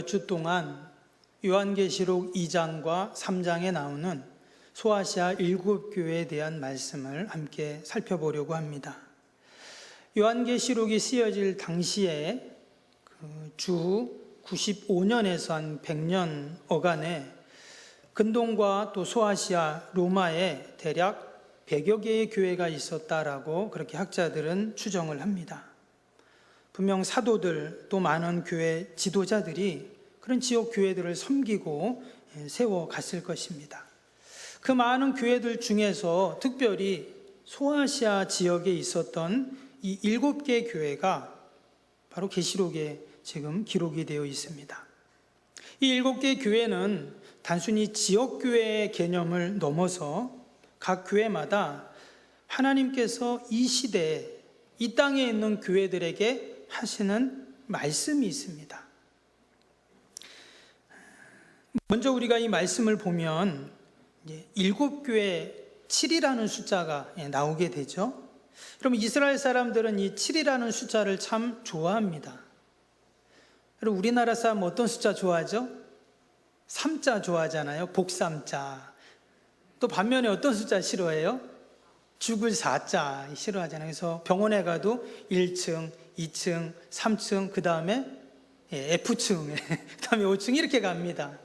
몇 주 동안 요한계시록 2장과 3장에 나오는 소아시아 7교회에 대한 말씀을 함께 살펴보려고 합니다. 요한계시록이 쓰여질 당시에 주 95년에서 한 100년 어간에 근동과 또 소아시아 로마에 대략 100여 개의 교회가 있었다라고 그렇게 학자들은 추정을 합니다. 분명 사도들 또 많은 교회 지도자들이 그런 지역 교회들을 섬기고 세워갔을 것입니다. 그 많은 교회들 중에서 특별히 소아시아 지역에 있었던 이 7개 교회가 바로 계시록에 지금 기록이 되어 있습니다. 이 7개 교회는 단순히 지역교회의 개념을 넘어서 각 교회마다 하나님께서 이 시대에 이 땅에 있는 교회들에게 하시는 말씀이 있습니다. 먼저 우리가 이 말씀을 보면 7교회 7이라는 숫자가 나오게 되죠. 그럼 이스라엘 사람들은 이 7이라는 숫자를 참 좋아합니다. 그리고 우리나라 사람 어떤 숫자 좋아하죠? 3자 좋아하잖아요. 복삼자. 또 반면에 어떤 숫자 싫어해요? 죽을 4자 싫어하잖아요. 그래서 병원에 가도 1층, 2층, 3층, 그 다음에 F층, 그 다음에 5층 이렇게 갑니다.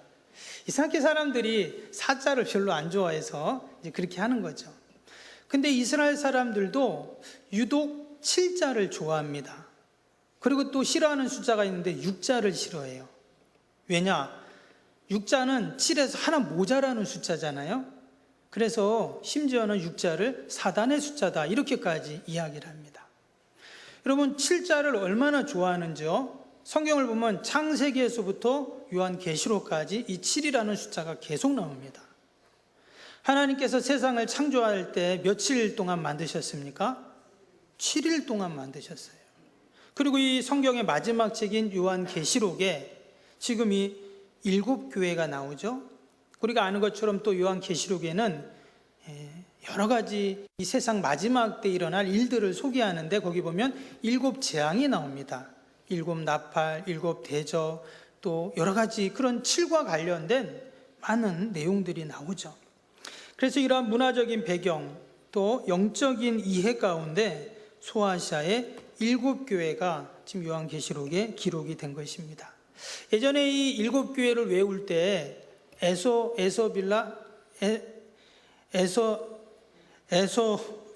이상하게 사람들이 4자를 별로 안 좋아해서 이제 그렇게 하는 거죠. 근데 이스라엘 사람들도 유독 7자를 좋아합니다. 그리고 또 싫어하는 숫자가 있는데 6자를 싫어해요. 왜냐? 6자는 7에서 하나 모자라는 숫자잖아요. 그래서 심지어는 6자를 사단의 숫자다 이렇게까지 이야기를 합니다. 여러분 7자를 얼마나 좋아하는지요? 성경을 보면 창세기에서부터 요한계시록까지 이 7이라는 숫자가 계속 나옵니다. 하나님께서 세상을 창조할 때 며칠 동안 만드셨습니까? 7일 동안 만드셨어요. 그리고 이 성경의 마지막 책인 요한계시록에 지금 이 7교회가 나오죠. 우리가 아는 것처럼 또 요한계시록에는 여러 가지 이 세상 마지막 때 일어날 일들을 소개하는데 거기 보면 7재앙이 나옵니다. 7 나팔, 7 대저, 또 여러 가지 그런 7과 관련된 많은 내용들이 나오죠. 그래서 이러한 문화적인 배경 또 영적인 이해 가운데 소아시아의 7교회가 지금 요한계시록에 기록이 된 것입니다. 예전에 이 7교회를 외울 때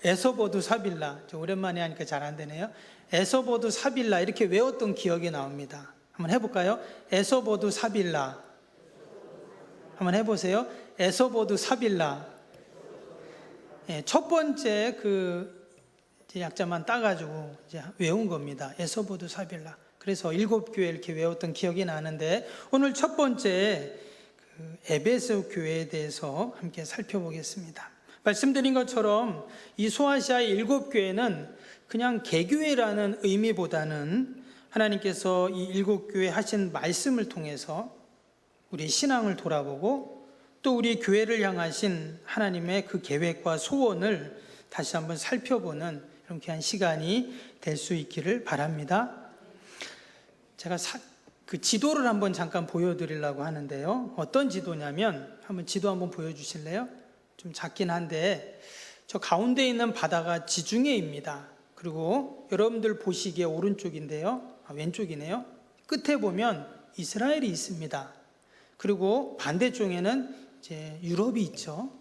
에서보드 사빌라, 오랜만에 하니까 잘 안 되네요. 에서보드 사빌라 이렇게 외웠던 기억이 나옵니다. 한번 해볼까요? 에서보드 사빌라. 한번 해보세요. 에서보드 사빌라. 첫 번째 그 약자만 따가지고 이제 외운 겁니다. 에서보드 사빌라. 그래서 7교회 이렇게 외웠던 기억이 나는데 오늘 첫 번째 에베소 교회에 대해서 함께 살펴보겠습니다. 말씀드린 것처럼 이 소아시아의 7교회는 그냥 개교회라는 의미보다는 하나님께서 이 7교회 하신 말씀을 통해서 우리 신앙을 돌아보고 또 우리 교회를 향하신 하나님의 그 계획과 소원을 다시 한번 살펴보는 이렇게 한 시간이 될 수 있기를 바랍니다. 제가 그 지도를 한번 잠깐 보여드리려고 하는데요. 어떤 지도냐면 한번 지도 한번 보여주실래요? 좀 작긴 한데 저 가운데 있는 바다가 지중해입니다. 그리고 여러분들 보시기에 오른쪽인데요. 왼쪽이네요. 끝에 보면 이스라엘이 있습니다. 그리고 반대쪽에는 이제 유럽이 있죠.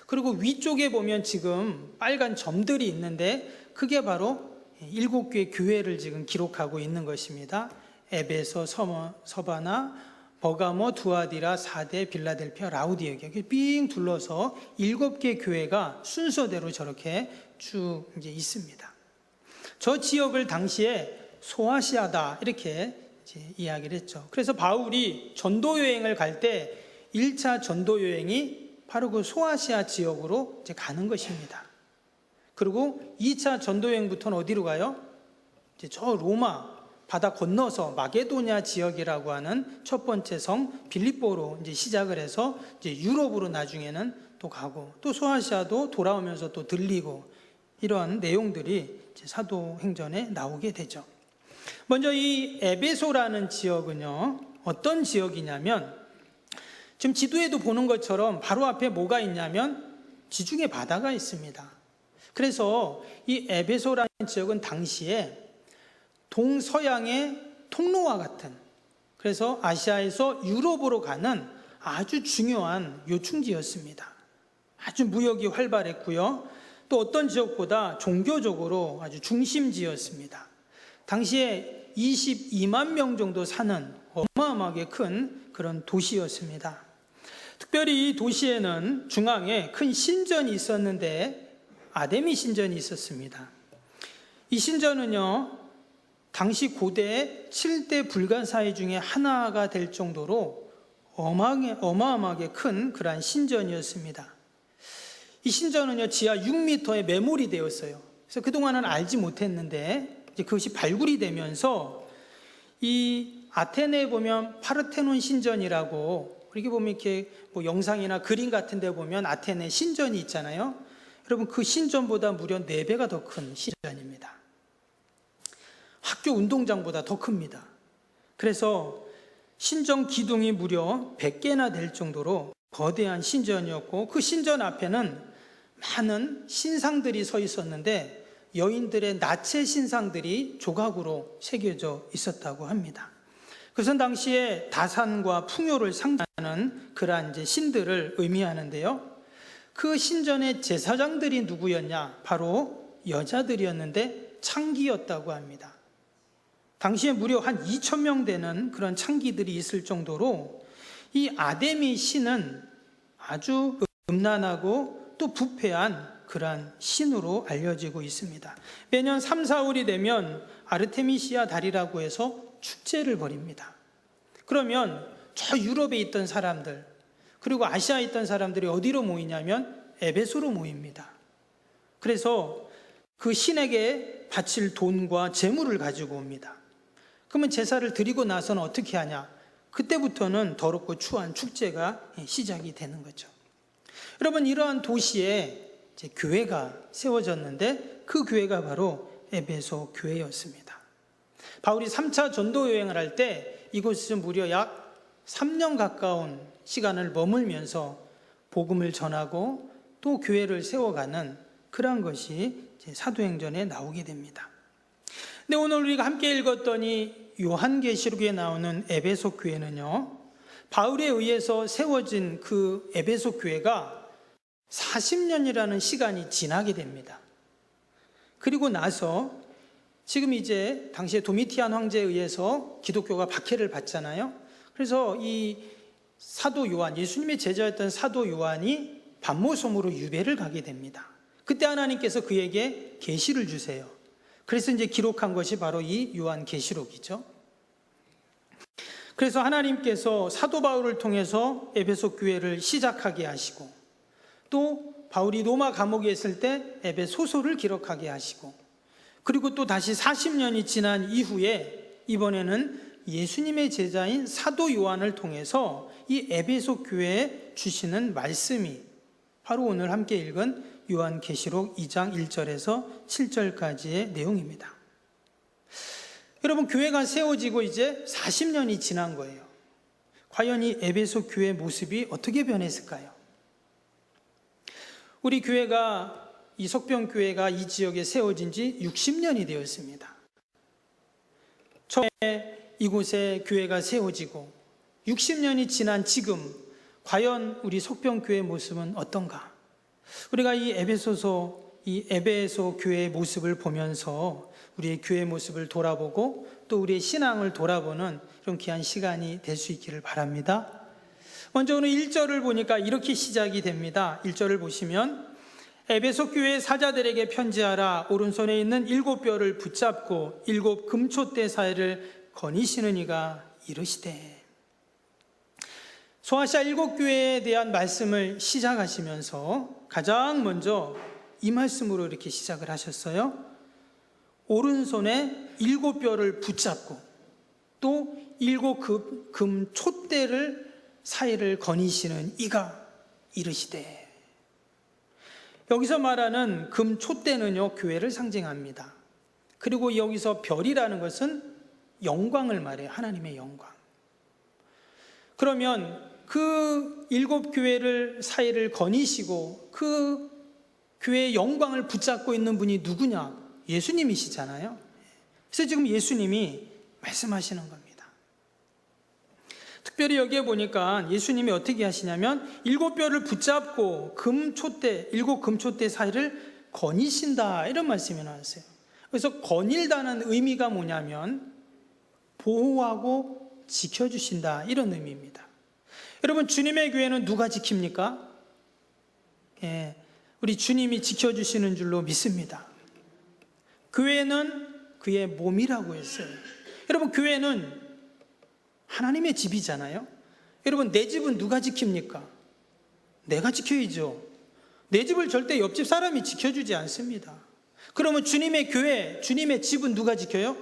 그리고 위쪽에 보면 지금 빨간 점들이 있는데 그게 바로 7개의 교회를 지금 기록하고 있는 것입니다. 에베소, 서바나, 버가모, 두아디라, 사데, 빌라델피아, 라우디에 이렇게 삥 둘러서 7개 교회가 순서대로 저렇게 쭉 이제 있습니다. 저 지역을 당시에 소아시아다 이렇게 이제 이야기를 했죠. 그래서 바울이 전도 여행을 갈 때 1차 전도 여행이 바로 그 소아시아 지역으로 이제 가는 것입니다. 그리고 2차 전도 여행부터는 어디로 가요? 이제 저 로마 바다 건너서 마게도냐 지역이라고 하는 첫 번째 성 빌립보로 이제 시작을 해서 이제 유럽으로 나중에는 또 가고 또 소아시아도 돌아오면서 또 들리고 이러한 내용들이 이제 사도행전에 나오게 되죠. 먼저 이 에베소라는 지역은요, 어떤 지역이냐면 지금 지도에도 보는 것처럼 바로 앞에 뭐가 있냐면 지중해 바다가 있습니다. 그래서 이 에베소라는 지역은 당시에 동서양의 통로와 같은, 그래서 아시아에서 유럽으로 가는 아주 중요한 요충지였습니다. 아주 무역이 활발했고요. 또 어떤 지역보다 종교적으로 아주 중심지였습니다. 당시에 22만 명 정도 사는 어마어마하게 큰 그런 도시였습니다. 특별히 이 도시에는 중앙에 큰 신전이 있었는데 아데미 신전이 있었습니다. 이 신전은요, 당시 고대 7대 불가사의 중에 하나가 될 정도로 어마어마하게 큰 그러한 신전이었습니다. 이 신전은요, 지하 6m에 매몰이 되었어요. 그래서 그동안은 알지 못했는데 이제 그것이 발굴이 되면서 이 아테네에 보면 파르테논 신전이라고, 이렇게 보면 이렇게 뭐 영상이나 그림 같은 데 보면 아테네 신전이 있잖아요. 여러분, 그 신전보다 무려 4배가 더 큰 신전입니다. 학교 운동장보다 더 큽니다. 그래서 신전 기둥이 무려 100개나 될 정도로 거대한 신전이었고, 그 신전 앞에는 많은 신상들이 서 있었는데 여인들의 나체 신상들이 조각으로 새겨져 있었다고 합니다. 그것은 당시에 다산과 풍요를 상징하는 그러한 이제 신들을 의미하는데요. 그 신전의 제사장들이 누구였냐? 바로 여자들이었는데 창기였다고 합니다. 당시에 무려 한 2,000명 되는 그런 창기들이 있을 정도로 이 아데미 신은 아주 음란하고 또 부패한 그러한 신으로 알려지고 있습니다. 매년 3, 4월이 되면 아르테미시아 달이라고 해서 축제를 벌입니다. 그러면 저 유럽에 있던 사람들, 그리고 아시아에 있던 사람들이 어디로 모이냐면 에베소로 모입니다. 그래서 그 신에게 바칠 돈과 재물을 가지고 옵니다. 그러면 제사를 드리고 나서는 어떻게 하냐? 그때부터는 더럽고 추한 축제가 시작이 되는 거죠. 여러분, 이러한 도시에 이제 교회가 세워졌는데 그 교회가 바로 에베소 교회였습니다. 바울이 3차 전도 여행을 할 때 이곳에서 무려 약 3년 가까운 시간을 머물면서 복음을 전하고 또 교회를 세워가는 그러한 것이 사도행전에 나오게 됩니다. 근데 오늘 우리가 함께 읽었더니 요한계시록에 나오는 에베소 교회는요, 바울에 의해서 세워진 그 에베소 교회가 40년이라는 시간이 지나게 됩니다. 그리고 나서 지금 이제 당시에 도미티안 황제에 의해서 기독교가 박해를 받잖아요. 그래서 이 사도 요한, 예수님의 제자였던 사도 요한이 반모섬으로 유배를 가게 됩니다. 그때 하나님께서 그에게 계시를 주세요. 그래서 이제 기록한 것이 바로 이 요한계시록이죠. 그래서 하나님께서 사도 바울을 통해서 에베소 교회를 시작하게 하시고, 또 바울이 로마 감옥에 있을 때 에베소서를 기록하게 하시고, 그리고 또 다시 40년이 지난 이후에 이번에는 예수님의 제자인 사도 요한을 통해서 이 에베소 교회에 주시는 말씀이 바로 오늘 함께 읽은 요한계시록 2장 1절에서 7절까지의 내용입니다. 여러분, 교회가 세워지고 이제 40년이 지난 거예요. 과연 이 에베소 교회 모습이 어떻게 변했을까요? 우리 교회가, 이 석병교회가 이 지역에 세워진 지 60년이 되었습니다. 처음에 이곳에 교회가 세워지고 60년이 지난 지금 과연 우리 석병교회의 모습은 어떤가? 우리가 이 에베소 교회의 모습을 보면서 우리의 교회 모습을 돌아보고 또 우리의 신앙을 돌아보는 이런 귀한 시간이 될 수 있기를 바랍니다. 먼저 오늘 1절을 보니까 이렇게 시작이 됩니다. 1절을 보시면 에베소 교회 사자들에게 편지하라. 오른손에 있는 7뼈를 붙잡고 7 금촛대 사이를 거니시는 이가 이르시되. 소아시아 7교회에 대한 말씀을 시작하시면서 가장 먼저 이 말씀으로 이렇게 시작을 하셨어요. 오른손에 7뼈를 붙잡고 또 7 금촛대를 사이를 거니시는 이가 이르시되. 여기서 말하는 금촛대는요, 교회를 상징합니다. 그리고 여기서 별이라는 것은 영광을 말해요. 하나님의 영광. 그러면 그 7교회를 사이를 거니시고 그 교회의 영광을 붙잡고 있는 분이 누구냐? 예수님이시잖아요. 그래서 지금 예수님이 말씀하시는 겁니다. 특별히 여기에 보니까 예수님이 어떻게 하시냐면 7뼈를 붙잡고 일곱 금촛대 사이를 거니신다, 이런 말씀이 나왔어요. 그래서 거닐다는 의미가 뭐냐면 보호하고 지켜주신다, 이런 의미입니다. 여러분, 주님의 교회는 누가 지킵니까? 우리 주님이 지켜주시는 줄로 믿습니다. 교회는 그의 몸이라고 했어요. 여러분, 교회는 하나님의 집이잖아요. 여러분, 내 집은 누가 지킵니까? 내가 지켜야죠. 내 집을 절대 옆집 사람이 지켜주지 않습니다. 그러면 주님의 교회, 주님의 집은 누가 지켜요?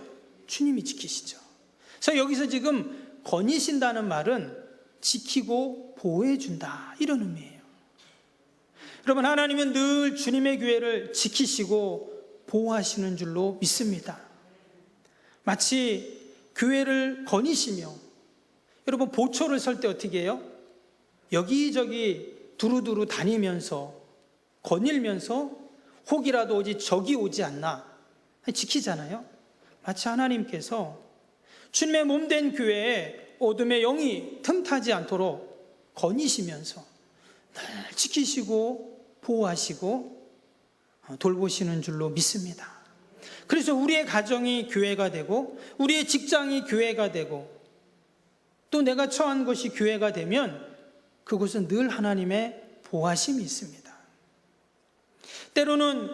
주님이 지키시죠. 그래서 여기서 지금 거니신다는 말은 지키고 보호해준다, 이런 의미예요. 여러분, 하나님은 늘 주님의 교회를 지키시고 보호하시는 줄로 믿습니다. 마치 교회를 거니시며, 여러분, 보초를 설 때 어떻게 해요? 여기저기 두루두루 다니면서 거닐면서 혹이라도 오지 적이 오지 않나 지키잖아요. 마치 하나님께서 주님의 몸된 교회에 어둠의 영이 틈타지 않도록 거니시면서 늘 지키시고 보호하시고 돌보시는 줄로 믿습니다. 그래서 우리의 가정이 교회가 되고 우리의 직장이 교회가 되고 또 내가 처한 곳이 교회가 되면 그곳은 늘 하나님의 보호하심이 있습니다. 때로는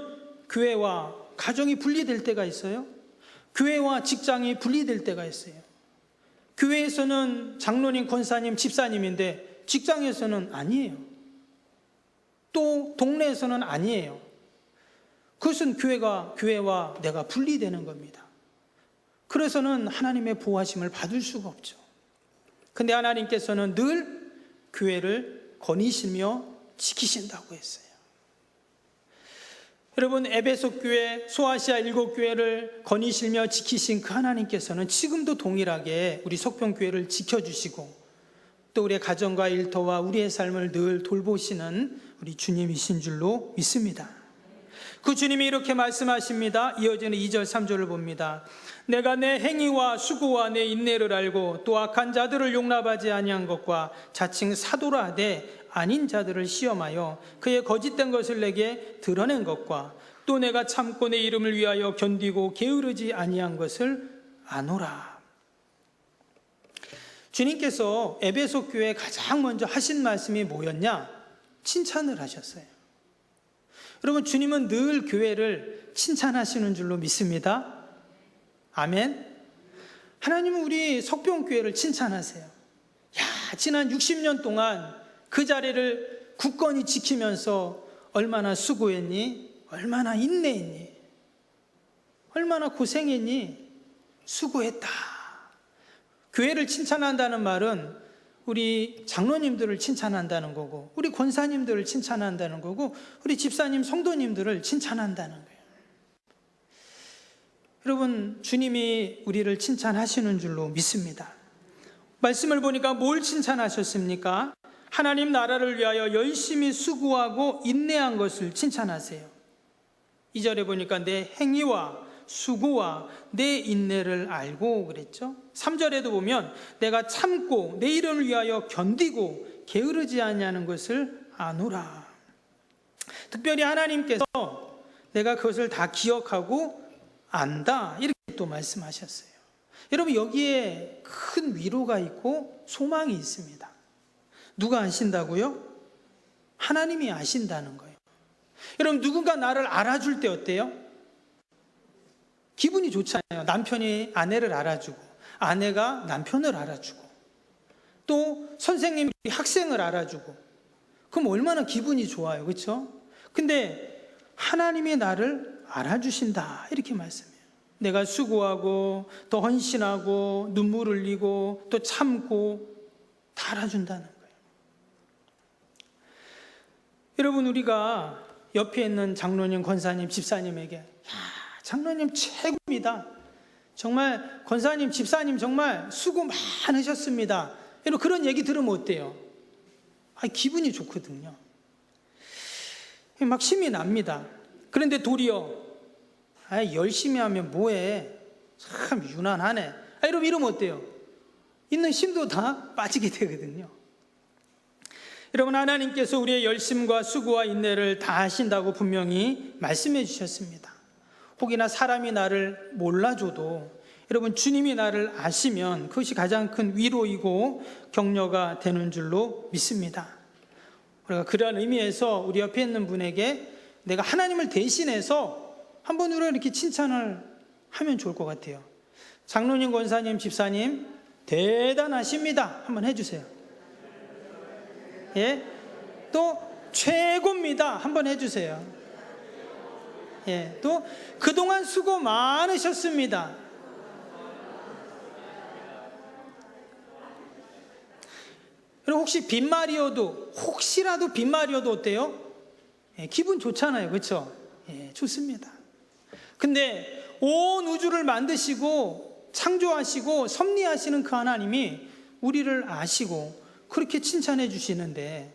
교회와 가정이 분리될 때가 있어요. 교회와 직장이 분리될 때가 있어요. 교회에서는 장로님, 권사님, 집사님인데 직장에서는 아니에요. 또 동네에서는 아니에요. 그것은 교회와 내가 분리되는 겁니다. 그래서는 하나님의 보호하심을 받을 수가 없죠. 근데 하나님께서는 늘 교회를 거니시며 지키신다고 했어요. 여러분, 에베소 교회, 소아시아 7교회를 거니시며 지키신 그 하나님께서는 지금도 동일하게 우리 속평교회를 지켜주시고 또 우리의 가정과 일터와 우리의 삶을 늘 돌보시는 우리 주님이신 줄로 믿습니다. 그 주님이 이렇게 말씀하십니다. 이어지는 2절 3절을 봅니다. 내가 내 행위와 수고와 내 인내를 알고 또 악한 자들을 용납하지 아니한 것과 자칭 사도라 하되 아닌 자들을 시험하여 그의 거짓된 것을 내게 드러낸 것과 또 내가 참고 내 이름을 위하여 견디고 게으르지 아니한 것을 아노라. 주님께서 에베소 교회에 가장 먼저 하신 말씀이 뭐였냐? 칭찬을 하셨어요. 여러분, 주님은 늘 교회를 칭찬하시는 줄로 믿습니다. 아멘. 하나님은 우리 석병교회를 칭찬하세요. 야, 지난 60년 동안 그 자리를 굳건히 지키면서 얼마나 수고했니? 얼마나 인내했니? 얼마나 고생했니? 수고했다. 교회를 칭찬한다는 말은 우리 장로님들을 칭찬한다는 거고 우리 권사님들을 칭찬한다는 거고 우리 집사님, 성도님들을 칭찬한다는 거예요. 여러분, 주님이 우리를 칭찬하시는 줄로 믿습니다. 말씀을 보니까 뭘 칭찬하셨습니까? 하나님 나라를 위하여 열심히 수고하고 인내한 것을 칭찬하세요. 2절에 보니까 내 행위와 수고와 내 인내를 알고 그랬죠. 3절에도 보면 내가 참고 내 이름을 위하여 견디고 게으르지 아니하는 것을 아노라. 특별히 하나님께서 내가 그것을 다 기억하고 안다, 이렇게 또 말씀하셨어요. 여러분, 여기에 큰 위로가 있고 소망이 있습니다. 누가 아신다고요? 하나님이 아신다는 거예요. 여러분, 누군가 나를 알아줄 때 어때요? 기분이 좋잖아요. 남편이 아내를 알아주고 아내가 남편을 알아주고 또 선생님이 학생을 알아주고 그럼 얼마나 기분이 좋아요. 그렇죠? 근데 하나님이 나를 알아주신다, 이렇게 말씀해요. 내가 수고하고 더 헌신하고 눈물 흘리고 또 참고 다 알아준다는 거예요. 여러분, 우리가 옆에 있는 장로님, 권사님, 집사님에게 장로님 최고입니다. 정말 권사님, 집사님 정말 수고 많으셨습니다. 여러분 그런 얘기 들으면 어때요? 기분이 좋거든요. 막 힘이 납니다. 그런데 도리어 열심히 하면 뭐해? 참 유난하네. 이러면 어때요? 있는 힘도 다 빠지게 되거든요. 여러분 하나님께서 우리의 열심과 수고와 인내를 다 하신다고 분명히 말씀해 주셨습니다. 혹이나 사람이 나를 몰라줘도 여러분 주님이 나를 아시면 그것이 가장 큰 위로이고 격려가 되는 줄로 믿습니다. 우리가 그런 의미에서 우리 옆에 있는 분에게 내가 하나님을 대신해서 한번 우리가 이렇게 칭찬을 하면 좋을 것 같아요. 장로님, 권사님, 집사님 대단하십니다. 한번 해주세요. 예, 또 최고입니다. 한번 해주세요. 예, 또 그동안 수고 많으셨습니다. 그리고 혹시 빈말이어도 혹시라도 빈말이어도 어때요? 예, 기분 좋잖아요. 그렇죠? 예, 좋습니다. 근데 온 우주를 만드시고 창조하시고 섭리하시는 그 하나님이 우리를 아시고 그렇게 칭찬해 주시는데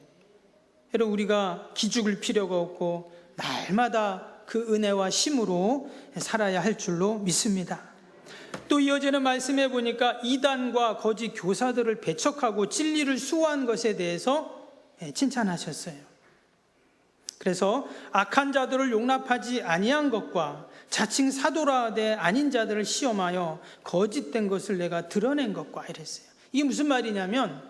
여러분 우리가 기죽을 필요가 없고 날마다 그 은혜와 힘으로 살아야 할 줄로 믿습니다. 또 이어지는 말씀해 보니까 이단과 거짓 교사들을 배척하고 진리를 수호한 것에 대해서 칭찬하셨어요. 그래서 악한 자들을 용납하지 아니한 것과 자칭 사도라 하되 아닌 자들을 시험하여 거짓된 것을 내가 드러낸 것과 이랬어요. 이게 무슨 말이냐면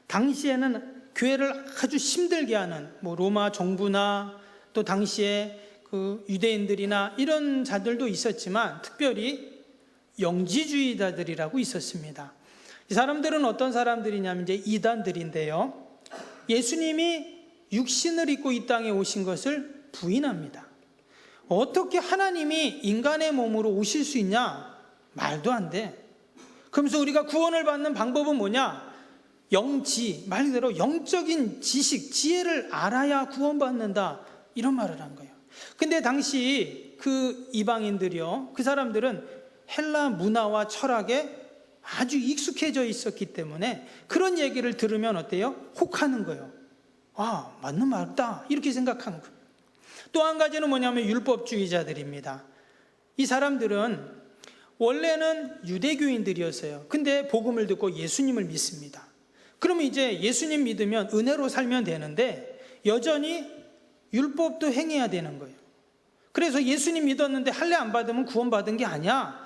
당시에는 교회를 아주 힘들게 하는 로마 정부나 또 당시에 그 유대인들이나 이런 자들도 있었지만 특별히 영지주의자들이라고 있었습니다. 이 사람들은 어떤 사람들이냐면 이제 이단들인데요. 예수님이 육신을 입고 이 땅에 오신 것을 부인합니다. 어떻게 하나님이 인간의 몸으로 오실 수 있냐? 말도 안 돼. 그러면서 우리가 구원을 받는 방법은 뭐냐? 영지, 말 그대로 영적인 지식, 지혜를 알아야 구원받는다. 이런 말을 한 거예요. 근데 당시 그 이방인들이요, 그 사람들은 헬라 문화와 철학에 아주 익숙해져 있었기 때문에 그런 얘기를 들으면 어때요? 혹하는 거예요. 맞는 말다. 이렇게 생각하는 거예요. 또 한 가지는 뭐냐면 율법주의자들입니다. 이 사람들은 원래는 유대교인들이었어요. 근데 복음을 듣고 예수님을 믿습니다. 그러면 이제 예수님 믿으면 은혜로 살면 되는데 여전히 율법도 행해야 되는 거예요. 그래서 예수님 믿었는데 할례 안 받으면 구원받은 게 아니야.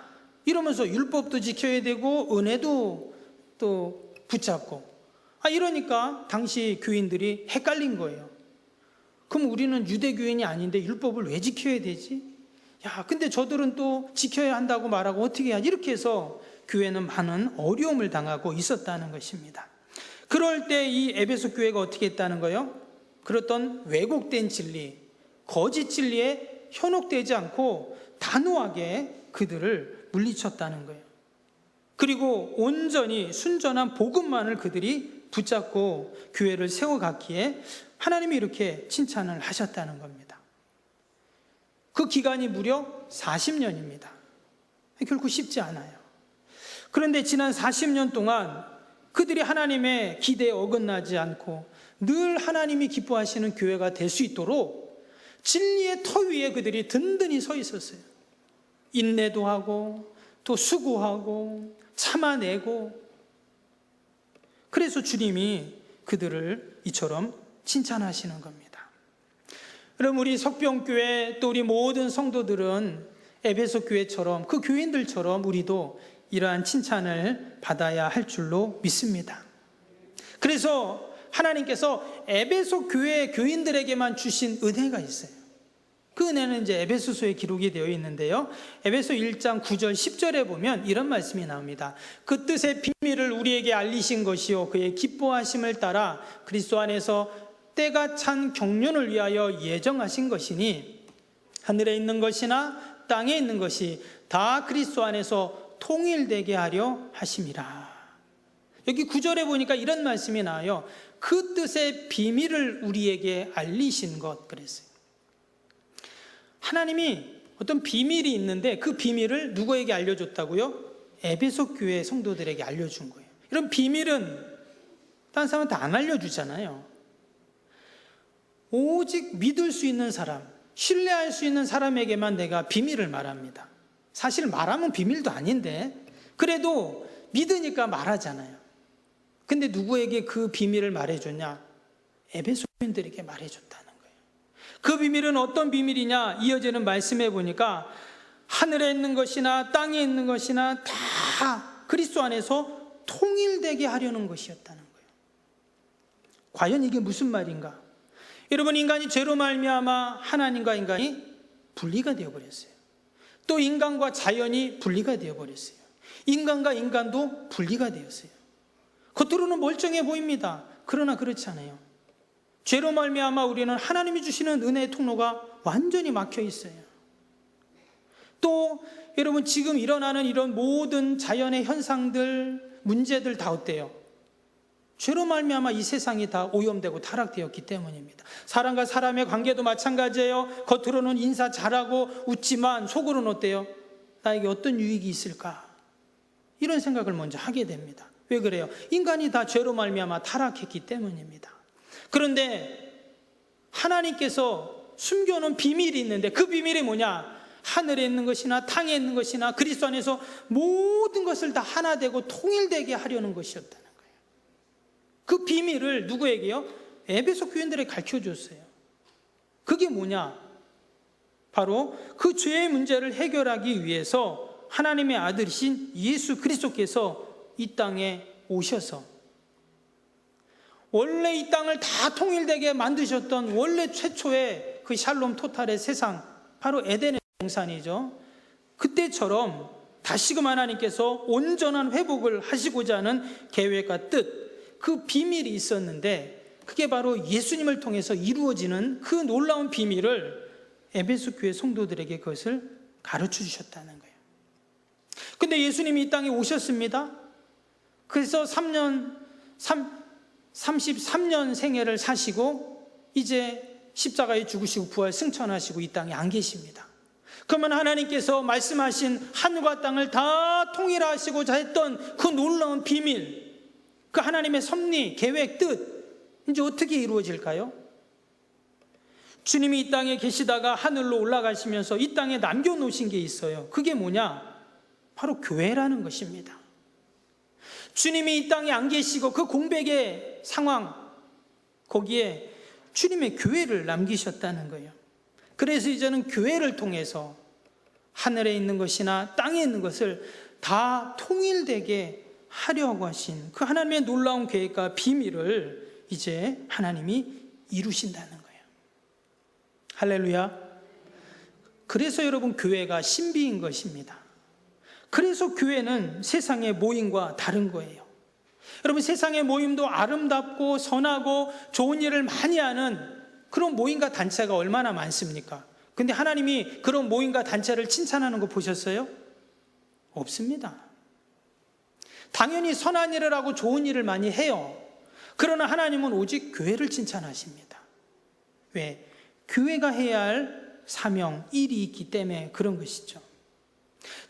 이러면서 율법도 지켜야 되고 은혜도 또 붙잡고 이러니까 당시 교인들이 헷갈린 거예요. 그럼 우리는 유대교인이 아닌데 율법을 왜 지켜야 되지? 근데 저들은 또 지켜야 한다고 말하고 어떻게 해야? 이렇게 해서 교회는 많은 어려움을 당하고 있었다는 것입니다. 그럴 때 이 에베소 교회가 어떻게 했다는 거예요? 그렇던 왜곡된 진리, 거짓 진리에 현혹되지 않고 단호하게 그들을 물리쳤다는 거예요. 그리고 온전히 순전한 복음만을 그들이 붙잡고 교회를 세워갔기에 하나님이 이렇게 칭찬을 하셨다는 겁니다. 그 기간이 무려 40년입니다. 결코 쉽지 않아요. 그런데 지난 40년 동안 그들이 하나님의 기대에 어긋나지 않고 늘 하나님이 기뻐하시는 교회가 될 수 있도록 진리의 터 위에 그들이 든든히 서 있었어요. 인내도 하고 또 수고하고 참아내고, 그래서 주님이 그들을 이처럼 칭찬하시는 겁니다. 그럼 우리 석병교회 또 우리 모든 성도들은 에베소 교회처럼 그 교인들처럼 우리도 이러한 칭찬을 받아야 할 줄로 믿습니다. 그래서 하나님께서 에베소 교회 교인들에게만 주신 은혜가 있어요. 그 은혜는 이제 에베소서에 기록이 되어 있는데요. 에베소 1장 9절 10절에 보면 이런 말씀이 나옵니다. 그 뜻의 비밀을 우리에게 알리신 것이요 그의 기뻐하심을 따라 그리스도 안에서 때가 찬 경륜을 위하여 예정하신 것이니 하늘에 있는 것이나 땅에 있는 것이 다 그리스도 안에서 통일되게 하려 하심이라. 여기 9절에 보니까 이런 말씀이 나와요. 그 뜻의 비밀을 우리에게 알리신 것 그랬어요. 하나님이 어떤 비밀이 있는데 그 비밀을 누구에게 알려줬다고요? 에베소 교회 성도들에게 알려준 거예요. 이런 비밀은 다른 사람한테 안 알려주잖아요. 오직 믿을 수 있는 사람, 신뢰할 수 있는 사람에게만 내가 비밀을 말합니다. 사실 말하면 비밀도 아닌데 그래도 믿으니까 말하잖아요. 근데 누구에게 그 비밀을 말해줬냐? 에베소 교인들에게 말해줬다는 거예요. 그 비밀은 어떤 비밀이냐? 이어지는 말씀해 보니까 하늘에 있는 것이나 땅에 있는 것이나 다 그리스도 안에서 통일되게 하려는 것이었다는 거예요. 과연 이게 무슨 말인가? 여러분, 인간이 죄로 말미암아 하나님과 인간이 분리가 되어버렸어요. 또 인간과 자연이 분리가 되어버렸어요. 인간과 인간도 분리가 되었어요. 겉으로는 멀쩡해 보입니다. 그러나 그렇지 않아요. 죄로 말미암아 우리는 하나님이 주시는 은혜의 통로가 완전히 막혀 있어요. 또 여러분, 지금 일어나는 이런 모든 자연의 현상들, 문제들 다 어때요? 죄로 말미암아 이 세상이 다 오염되고 타락되었기 때문입니다. 사람과 사람의 관계도 마찬가지예요. 겉으로는 인사 잘하고 웃지만 속으로는 어때요? 나에게 어떤 유익이 있을까? 이런 생각을 먼저 하게 됩니다. 왜 그래요? 인간이 다 죄로 말미암아 타락했기 때문입니다. 그런데 하나님께서 숨겨놓은 비밀이 있는데 그 비밀이 뭐냐? 하늘에 있는 것이나 땅에 있는 것이나 그리스도 안에서 모든 것을 다 하나 되고 통일되게 하려는 것이었다는 거예요. 그 비밀을 누구에게요? 에베소 교인들에게 가르쳐줬어요. 그게 뭐냐? 바로 그 죄의 문제를 해결하기 위해서 하나님의 아들이신 예수 그리스도께서 이 땅에 오셔서 원래 이 땅을 다 통일되게 만드셨던 원래 최초의 그 샬롬 토탈의 세상, 바로 에덴의 동산이죠. 그때처럼 다시금 하나님께서 온전한 회복을 하시고자 하는 계획과 뜻, 그 비밀이 있었는데 그게 바로 예수님을 통해서 이루어지는 그 놀라운 비밀을 에베소 교회 성도들에게 그것을 가르쳐 주셨다는 거예요. 근데 예수님이 이 땅에 오셨습니다. 그래서 33년 생애를 사시고 이제 십자가에 죽으시고 부활 승천하시고 이 땅에 안 계십니다. 그러면 하나님께서 말씀하신 하늘과 땅을 다 통일하시고자 했던 그 놀라운 비밀, 그 하나님의 섭리, 계획, 뜻, 이제 어떻게 이루어질까요? 주님이 이 땅에 계시다가 하늘로 올라가시면서 이 땅에 남겨놓으신 게 있어요. 그게 뭐냐? 바로 교회라는 것입니다. 주님이 이 땅에 안 계시고 그 공백의 상황, 거기에 주님의 교회를 남기셨다는 거예요. 그래서 이제는 교회를 통해서 하늘에 있는 것이나 땅에 있는 것을 다 통일되게 하려고 하신 그 하나님의 놀라운 계획과 비밀을 이제 하나님이 이루신다는 거예요. 할렐루야. 그래서 여러분, 교회가 신비인 것입니다. 그래서 교회는 세상의 모임과 다른 거예요. 여러분, 세상의 모임도 아름답고 선하고 좋은 일을 많이 하는 그런 모임과 단체가 얼마나 많습니까? 근데 하나님이 그런 모임과 단체를 칭찬하는 거 보셨어요? 없습니다. 당연히 선한 일을 하고 좋은 일을 많이 해요. 그러나 하나님은 오직 교회를 칭찬하십니다. 왜? 교회가 해야 할 사명, 일이 있기 때문에 그런 것이죠.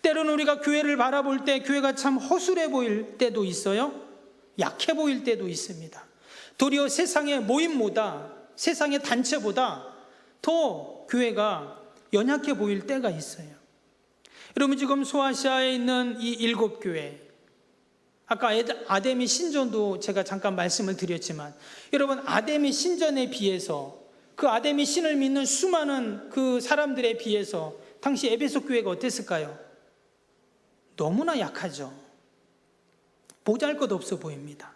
때로는 우리가 교회를 바라볼 때 교회가 참 허술해 보일 때도 있어요. 약해 보일 때도 있습니다. 도리어 세상의 모임보다, 세상의 단체보다 더 교회가 연약해 보일 때가 있어요. 여러분, 지금 소아시아에 있는 이 7교회, 아까 아데미 신전도 제가 잠깐 말씀을 드렸지만, 여러분, 아데미 신전에 비해서, 그 아데미 신을 믿는 수많은 그 사람들에 비해서 당시 에베소 교회가 어땠을까요? 너무나 약하죠. 보잘것없어 보입니다.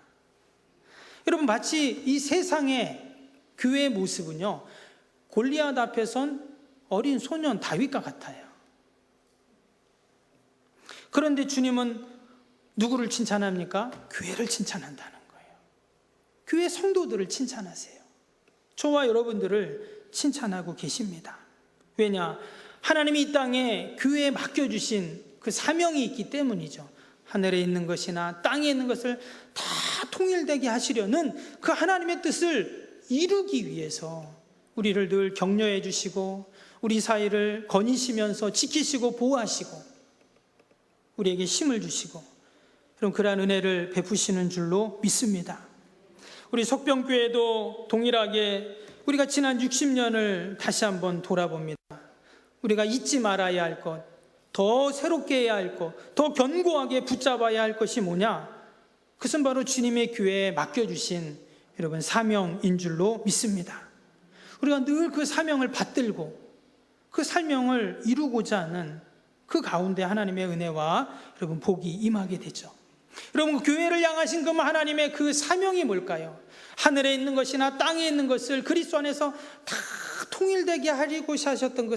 여러분, 마치 이 세상의 교회의 모습은요, 골리앗 앞에 선 어린 소년 다윗과 같아요. 그런데 주님은 누구를 칭찬합니까? 교회를 칭찬한다는 거예요. 교회 성도들을 칭찬하세요. 저와 여러분들을 칭찬하고 계십니다. 왜냐? 하나님이 이 땅에 교회에 맡겨주신 그 사명이 있기 때문이죠. 하늘에 있는 것이나 땅에 있는 것을 다 통일되게 하시려는 그 하나님의 뜻을 이루기 위해서 우리를 늘 격려해 주시고 우리 사이를 거니시면서 지키시고 보호하시고 우리에게 힘을 주시고 그런 그러한 은혜를 베푸시는 줄로 믿습니다. 우리 속병교회도 동일하게 우리가 지난 60년을 다시 한번 돌아봅니다. 우리가 잊지 말아야 할 것, 더 새롭게 해야 할 것, 더 견고하게 붙잡아야 할 것이 뭐냐? 그것은 바로 주님의 교회에 맡겨주신 여러분 사명인 줄로 믿습니다. 우리가 늘 그 사명을 받들고 그 사명을 이루고자 하는 그 가운데 하나님의 은혜와 여러분 복이 임하게 되죠. 여러분 교회를 향하신 그 하나님의 그 사명이 뭘까요? 하늘에 있는 것이나 땅에 있는 것을 그리스도 안에서 다 통일되게 하려고자 하셨던 그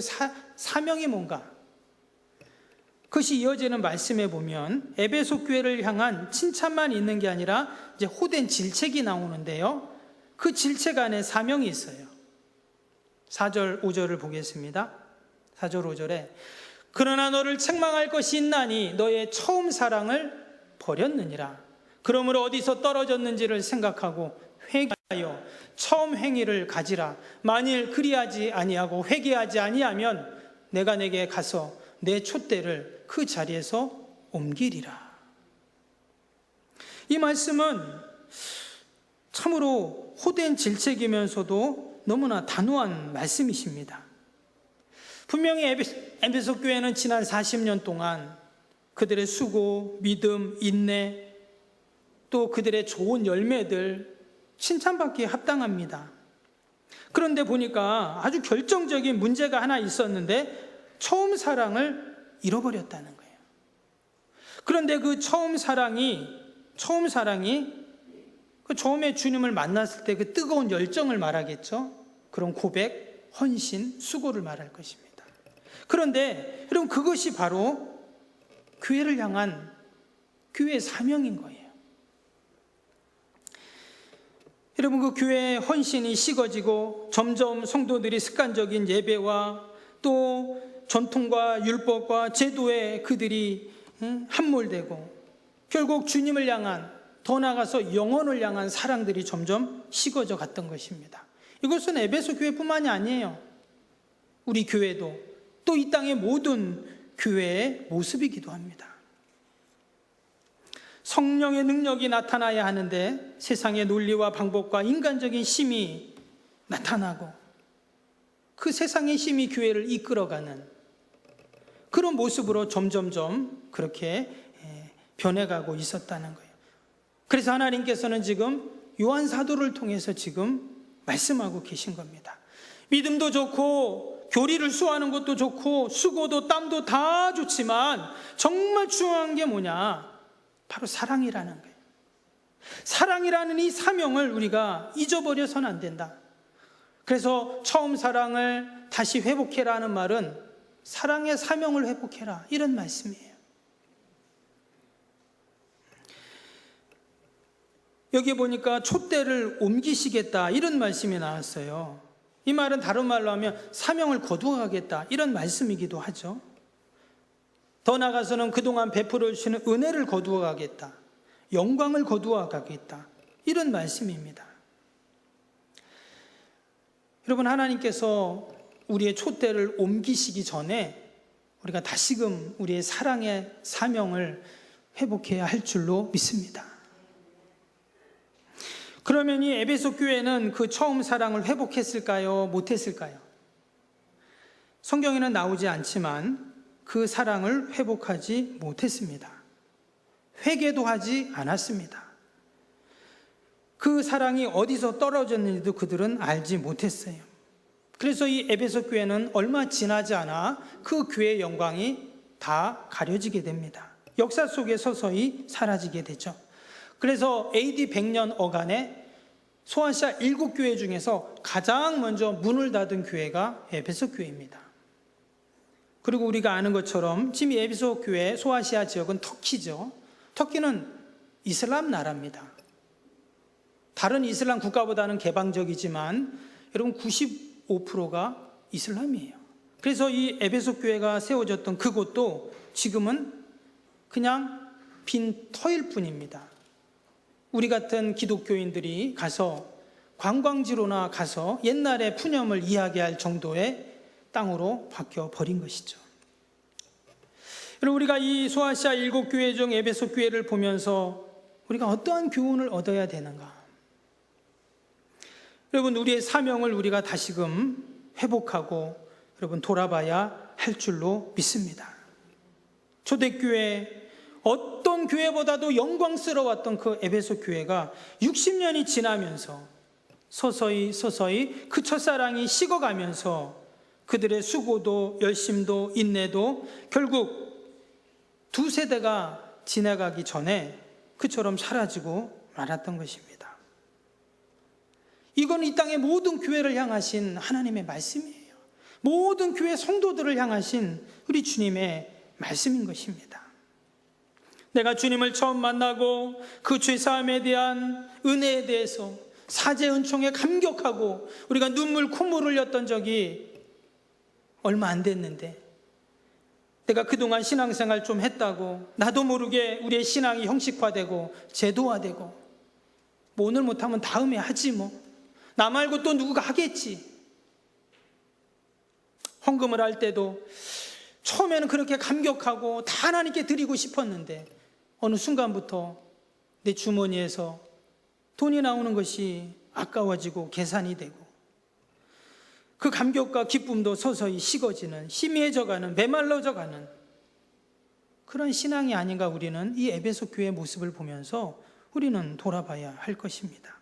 사명이 뭔가? 그것이 이어지는 말씀에 보면 에베소 교회를 향한 칭찬만 있는 게 아니라 이제 호된 질책이 나오는데요. 그 질책 안에 사명이 있어요. 4절 5절을 보겠습니다. 4절 5절에 그러나 너를 책망할 것이 있나니 너의 처음 사랑을 버렸느니라. 그러므로 어디서 떨어졌는지를 생각하고 회개하여 처음 행위를 가지라. 만일 그리하지 아니하고 회개하지 아니하면 내가 내게 가서 내 촛대를 그 자리에서 옮기리라. 이 말씀은 참으로 호된 질책이면서도 너무나 단호한 말씀이십니다. 분명히 에베소 교회는 지난 40년 동안 그들의 수고, 믿음, 인내, 또 그들의 좋은 열매들 칭찬받기에 합당합니다. 그런데 보니까 아주 결정적인 문제가 하나 있었는데 처음 사랑을 잃어버렸다는 거예요. 그런데 그 처음 사랑이 그 처음에 주님을 만났을 때 그 뜨거운 열정을 말하겠죠. 그런 고백, 헌신, 수고를 말할 것입니다. 그런데 여러분 그것이 바로 교회를 향한 교회의 사명인 거예요. 여러분 그 교회의 헌신이 식어지고 점점 성도들이 습관적인 예배와 또 전통과 율법과 제도에 그들이 함몰되고 결국 주님을 향한 더 나아가서 영혼을 향한 사랑들이 점점 식어져 갔던 것입니다. 이것은 에베소 교회뿐만이 아니에요. 우리 교회도 또 이 땅의 모든 교회의 모습이기도 합니다. 성령의 능력이 나타나야 하는데 세상의 논리와 방법과 인간적인 힘이 나타나고 그 세상의 힘이 교회를 이끌어가는 그런 모습으로 점점점 그렇게 변해가고 있었다는 거예요. 그래서 하나님께서는 지금 요한 사도를 통해서 지금 말씀하고 계신 겁니다. 믿음도 좋고 교리를 수호하는 것도 좋고 수고도 땀도 다 좋지만 정말 중요한 게 뭐냐? 바로 사랑이라는 거예요. 사랑이라는 이 사명을 우리가 잊어버려서는 안 된다. 그래서 처음 사랑을 다시 회복해라는 말은 사랑의 사명을 회복해라 이런 말씀이에요. 여기 보니까 촛대를 옮기시겠다 이런 말씀이 나왔어요. 이 말은 다른 말로 하면 사명을 거두어 가겠다 이런 말씀이기도 하죠. 더 나아가서는 그동안 베풀어 주시는 은혜를 거두어 가겠다, 영광을 거두어 가겠다 이런 말씀입니다. 여러분 하나님께서 우리의 촛대를 옮기시기 전에 우리가 다시금 우리의 사랑의 사명을 회복해야 할 줄로 믿습니다. 그러면 이 에베소 교회는 그 처음 사랑을 회복했을까요? 못했을까요? 성경에는 나오지 않지만 그 사랑을 회복하지 못했습니다. 회개도 하지 않았습니다. 그 사랑이 어디서 떨어졌는지도 그들은 알지 못했어요. 그래서 이 에베소 교회는 얼마 지나지 않아 그 교회의 영광이 다 가려지게 됩니다. 역사 속에 서서히 사라지게 되죠. 그래서 AD 100년 어간에 소아시아 7교회 중에서 가장 먼저 문을 닫은 교회가 에베소 교회입니다. 그리고 우리가 아는 것처럼 지금 에베소 교회 소아시아 지역은 터키죠. 터키는 이슬람 나라입니다. 다른 이슬람 국가보다는 개방적이지만 여러분 95%가 이슬람이에요. 그래서 이 에베소 교회가 세워졌던 그곳도 지금은 그냥 빈 터일 뿐입니다. 우리 같은 기독교인들이 가서 관광지로나 가서 옛날의 푸념을 이야기할 정도의 땅으로 바뀌어 버린 것이죠. 여러분 우리가 이 소아시아 7교회 중 에베소 교회를 보면서 우리가 어떠한 교훈을 얻어야 되는가? 여러분, 우리의 사명을 우리가 다시금 회복하고 여러분 돌아봐야 할 줄로 믿습니다. 초대교회, 어떤 교회보다도 영광스러웠던 그 에베소 교회가 60년이 지나면서 서서히 그 첫사랑이 식어가면서 그들의 수고도 열심도 인내도 결국 두 세대가 지나가기 전에 그처럼 사라지고 말았던 것입니다. 이건 이 땅의 모든 교회를 향하신 하나님의 말씀이에요. 모든 교회 성도들을 향하신 우리 주님의 말씀인 것입니다. 내가 주님을 처음 만나고 그 죄사함에 대한 은혜에 대해서 사죄 은총에 감격하고 우리가 눈물 콧물 흘렸던 적이 얼마 안 됐는데, 내가 그동안 신앙생활 좀 했다고 나도 모르게 우리의 신앙이 형식화되고 제도화되고, 뭐 오늘 못하면 다음에 하지, 뭐 나 말고 또 누구가 하겠지. 헌금을 할 때도 처음에는 그렇게 감격하고 다 하나님께 드리고 싶었는데 어느 순간부터 내 주머니에서 돈이 나오는 것이 아까워지고 계산이 되고, 그 감격과 기쁨도 서서히 식어지는, 희미해져가는, 메말라져가는 그런 신앙이 아닌가. 우리는 이 에베소 교회의 모습을 보면서 우리는 돌아봐야 할 것입니다.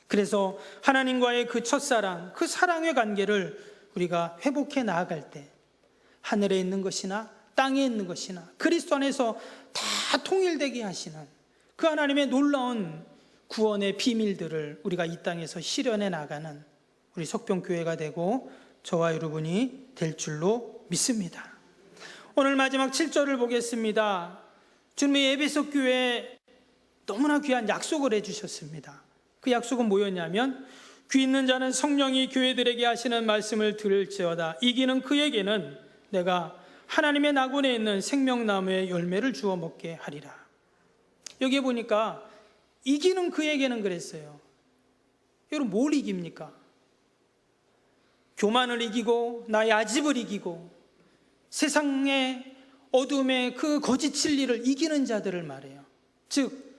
그래서 하나님과의 그 첫사랑, 그 사랑의 관계를 우리가 회복해 나아갈 때 하늘에 있는 것이나 땅에 있는 것이나 그리스도 안에서 다 통일되게 하시는 그 하나님의 놀라운 구원의 비밀들을 우리가 이 땅에서 실현해 나가는 우리 석병교회가 되고 저와 여러분이 될 줄로 믿습니다. 오늘 마지막 7절을 보겠습니다. 주님의 에베소 교회에 너무나 귀한 약속을 해주셨습니다. 그 약속은 뭐였냐면, 귀 있는 자는 성령이 교회들에게 하시는 말씀을 들을지어다. 이기는 그에게는 내가 하나님의 낙원에 있는 생명나무의 열매를 주어 먹게 하리라. 여기에 보니까 이기는 그에게는 그랬어요. 여러분, 뭘 이깁니까? 교만을 이기고 나의 아집을 이기고 세상의 어둠의 그 거짓 진리를 이기는 자들을 말해요. 즉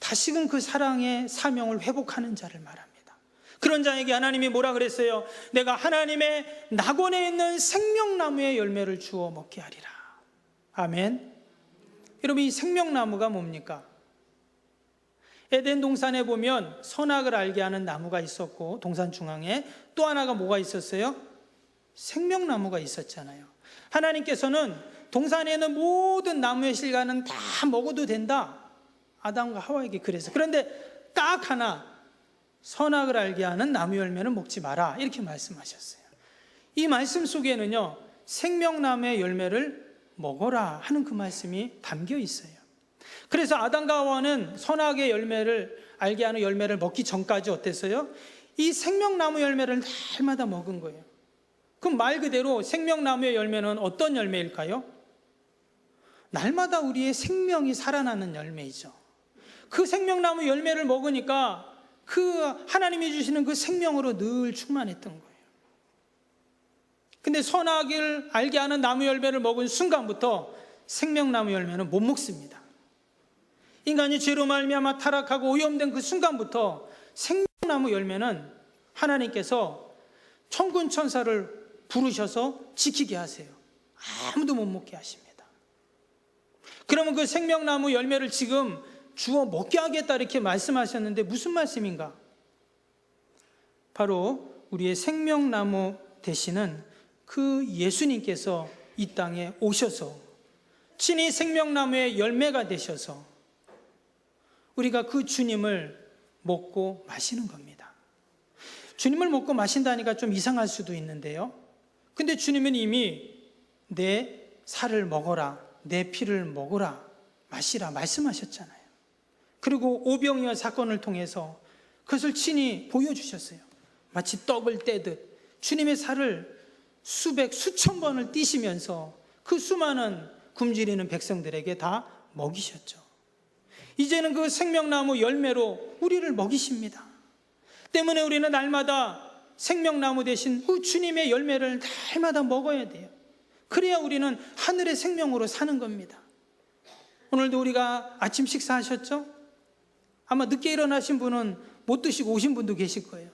다시금 그 사랑의 사명을 회복하는 자를 말합니다. 그런 자에게 하나님이 뭐라 그랬어요? 내가 하나님의 낙원에 있는 생명나무의 열매를 주어 먹게 하리라. 아멘. 여러분, 이 생명나무가 뭡니까? 에덴 동산에 보면 선악을 알게 하는 나무가 있었고, 동산 중앙에 또 하나가 뭐가 있었어요? 생명나무가 있었잖아요. 하나님께서는 동산에 있는 모든 나무의 실과는 다 먹어도 된다, 아담과 하와에게 그래서. 그런데 딱 하나, 선악을 알게 하는 나무 열매는 먹지 마라, 이렇게 말씀하셨어요. 이 말씀 속에는요, 생명나무의 열매를 먹어라 하는 그 말씀이 담겨 있어요. 그래서 아담과 하와는 선악의 열매를 알게 하는 열매를 먹기 전까지 어땠어요? 이 생명나무 열매를 날마다 먹은 거예요. 그럼 말 그대로 생명나무의 열매는 어떤 열매일까요? 날마다 우리의 생명이 살아나는 열매이죠. 그 생명나무 열매를 먹으니까 그 하나님이 주시는 그 생명으로 늘 충만했던 거예요. 근데 선악을 알게 하는 나무 열매를 먹은 순간부터 생명나무 열매는 못 먹습니다. 인간이 죄로 말미암아 타락하고 오염된 그 순간부터 생명나무 열매는 하나님께서 천군 천사를 부르셔서 지키게 하세요. 아무도 못 먹게 하십니다. 그러면 그 생명나무 열매를 지금 주어 먹게 하겠다 이렇게 말씀하셨는데 무슨 말씀인가? 바로 우리의 생명나무 되시는 그 예수님께서 이 땅에 오셔서 친히 생명나무의 열매가 되셔서 우리가 그 주님을 먹고 마시는 겁니다. 주님을 먹고 마신다니까 좀 이상할 수도 있는데요, 근데 주님은 이미 내 살을 먹어라, 내 피를 먹어라, 마시라 말씀하셨잖아요. 그리고 오병이어 사건을 통해서 그것을 친히 보여주셨어요. 마치 떡을 떼듯 주님의 살을 수백 수천 번을 띄시면서 그 수많은 굶주리는 백성들에게 다 먹이셨죠. 이제는 그 생명나무 열매로 우리를 먹이십니다. 때문에 우리는 날마다 생명나무 대신 그 주님의 열매를 날마다 먹어야 돼요. 그래야 우리는 하늘의 생명으로 사는 겁니다. 오늘도 우리가 아침 식사하셨죠? 아마 늦게 일어나신 분은 못 드시고 오신 분도 계실 거예요.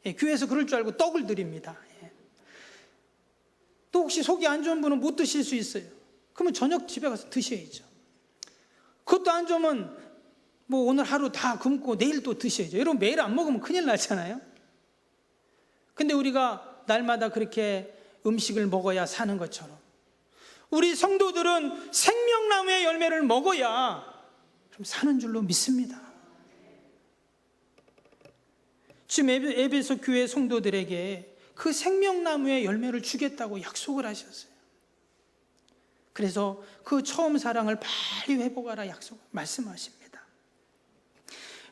예, 교회에서 그럴 줄 알고 떡을 드립니다. 예. 또 혹시 속이 안 좋은 분은 못 드실 수 있어요. 그러면 저녁 집에 가서 드셔야죠. 그것도 안 좋으면 뭐 오늘 하루 다 굶고 내일 또 드셔야죠. 여러분 매일 안 먹으면 큰일 나잖아요. 근데 우리가 날마다 그렇게 음식을 먹어야 사는 것처럼 우리 성도들은 생명나무의 열매를 먹어야 좀 사는 줄로 믿습니다. 지금 에베소 교회 성도들에게 그 생명나무의 열매를 주겠다고 약속을 하셨어요. 그래서 그 처음 사랑을 빨리 회복하라 말씀하십니다.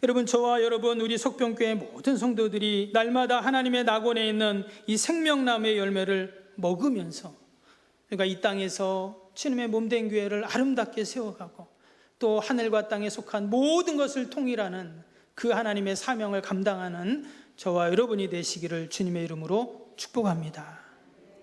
여러분, 저와 여러분, 우리 석병교회 모든 성도들이 날마다 하나님의 낙원에 있는 이 생명나무의 열매를 먹으면서 우리가 이 땅에서 주님의 몸된 교회를 아름답게 세워가고 또 하늘과 땅에 속한 모든 것을 통일하는 그 하나님의 사명을 감당하는 저와 여러분이 되시기를 주님의 이름으로 축복합니다.